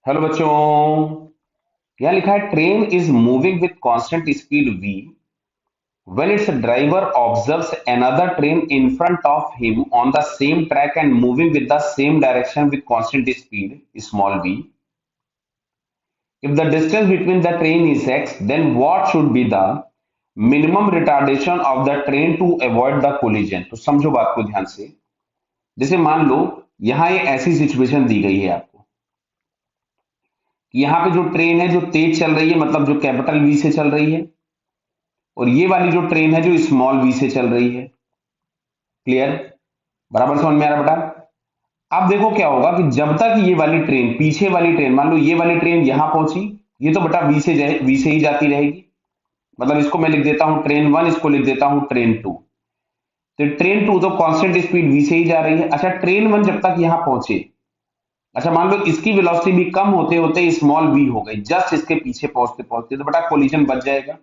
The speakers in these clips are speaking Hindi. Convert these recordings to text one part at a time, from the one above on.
हेलो बच्चों। यहाँ लिखा है train is moving with constant speed v when its driver observes another train in front of him on the same track and moving with the same direction with constant speed small v. If the distance between the train is x, then what should be the minimum retardation of the train to avoid the collision? तो समझो बात को ध्यान से। जैसे मान लो यहाँ ये ऐसी सिचुएशन दी गई है आपको कि यहाँ पे जो ट्रेन है जो तेज चल रही है, मतलब जो कैपिटल वी से चल रही है, और ये वाली जो ट्रेन है जो स्मॉल वी से चल रही है। क्लियर? बराबर समझ में आ रहा बेटा? अब देखो क्या होगा कि जब तक ये वाली ट्रेन, पीछे वाली ट्रेन, मान लो ये वाली ट्रेन यहां पहुंची, ये तो बेटा वी से ही जाती रहेगी। मतलब इसको मैं लिख देता हूं ट्रेन वन, इसको लिख देता हूं ट्रेन टू। तो ट्रेन टू तो कांस्टेंट स्पीड वी से ही जा रही है। अच्छा, ट्रेन वन जब तक यहां पहुंचे, अच्छा मान लो इसकी वेलोसिटी भी कम होते होते स्मॉल वी हो गई, जस्ट इसके पीछे पहुंचते पहुंचते, तो बेटा कोलिजन बच जाएगा।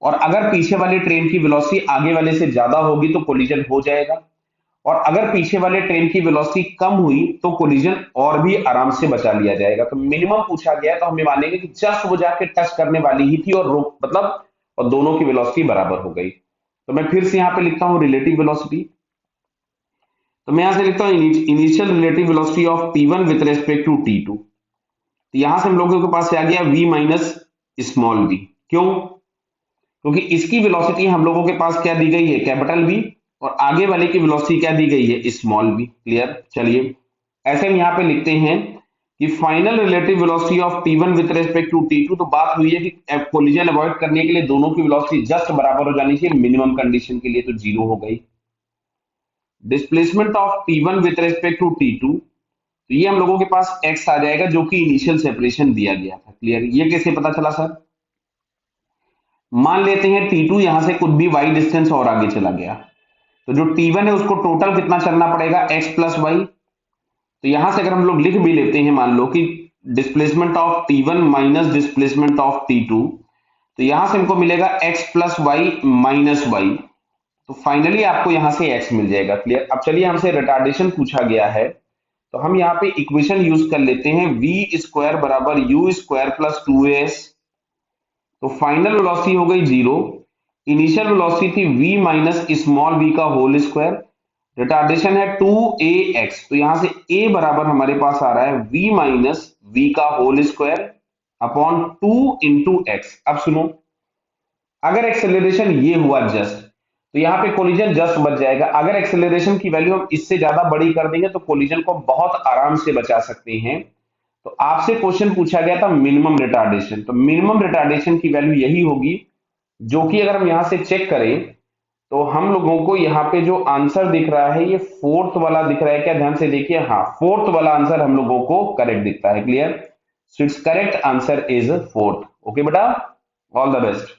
और अगर पीछे वाली ट्रेन की वेलोसिटी आगे वाले से ज्यादा होगी तो कोलिजन हो जाएगा। और अगर पीछे वाले ट्रेन की वेलोसिटी कम हुई तो कोलिजन और भी आराम से बचा लिया जाएगा। तो मिनिमम पूछा गया है तो हम ये मानेंगे कि जस्ट वो जाके टच करने वाली ही थी और रोक, मतलब और दोनों की वेलोसिटी बराबर हो गई। तो मैं फिर से यहां पे लिखता हूं रिलेटिव वेलोसिटी। तो मैं यहां से लिखता हूं इनिशियल रिलेटिव वेलोसिटी ऑफ टी1 विथ रेस्पेक्ट टू टी2। तो यहां से हम लोगों के पास आ गया v माइनस स्मॉल v। क्यों? क्योंकि इसकी वेलोसिटी हम लोगों के पास क्या दी गई है, कैपिटल वी, और आगे वाले की वेलोसिटी क्या दी गई है, स्मॉल वी। क्लियर? चलिए ऐसे हम यहाँ पे लिखते हैं कि फाइनल रिलेटिव वेलोसिटी ऑफ टी1 विद रेस्पेक्ट टू टी2। तो बात हुई है कि कोलिजन अवॉइड करने के लिए दोनों की वेलोसिटी जस्ट बराबर हो जानी चाहिए मिनिमम कंडीशन के लिए, तो जीरो हो गई। डिस्प्लेसमेंट ऑफ टी1 विद रेस्पेक्ट टू टी2, तो ये हम लोगों के पास x आ जाएगा जो कि इनिशियल सेपरेशन दिया गया था। क्लियर? ये कैसे पता चला सर? मान लेते हैं टी2 यहां से कुछ भी y डिस्टेंस और आगे चला गया, तो जो टी1 है उसको टोटल कितना चलना पड़ेगा, x प्लस वाई। तो यहां से अगर हम लोग लिख भी लेते हैं, मान लो कि डिस्प्लेसमेंट ऑफ टी1 माइनस डिस्प्लेसमेंट ऑफ टी2, तो यहां से हमको मिलेगा x plus Y minus Y. तो फाइनली आपको यहां से x मिल जाएगा। क्लियर? अब चलिए हमसे रिटार्डेशन पूछा गया है, तो हम यहाँ पे इक्वेशन यूज कर लेते हैं v स्क्वायर बराबर यू स्क्वायर प्लस 2as। तो फाइनल वेलोसिटी हो गई जीरो, इनिशियल वेलोसिटी थी v माइनस स्मॉल v का होल स्क्वायर, रिटार्डेशन है 2ax, तो यहां से a बराबर हमारे पास आ रहा है v माइनस v का whole square upon 2 into X. अब सुनो, अगर एक्सेलरेशन ये हुआ जस्ट, तो यहाँ पे कोलिजन जस्ट बच जाएगा। अगर एक्सेलरेशन की वैल्यू हम इससे ज्यादा बड़ी कर देंगे तो कोलिजन को बहुत आराम से बचा सकते हैं। तो आपसे क्वेश्चन पूछा गया था मिनिमम रिटार्डेशन, तो मिनिमम रिटार्डेशन की वैल्यू यही होगी, जो कि अगर हम यहां से चेक करें तो हम लोगों को यहाँ पे जो आंसर दिख रहा है ये फोर्थ वाला दिख रहा है क्या? ध्यान से देखिए, हाँ फोर्थ वाला आंसर हम लोगों को करेक्ट दिखता है। Clear? So it's correct answer is fourth. Okay बेटा, ऑल द बेस्ट।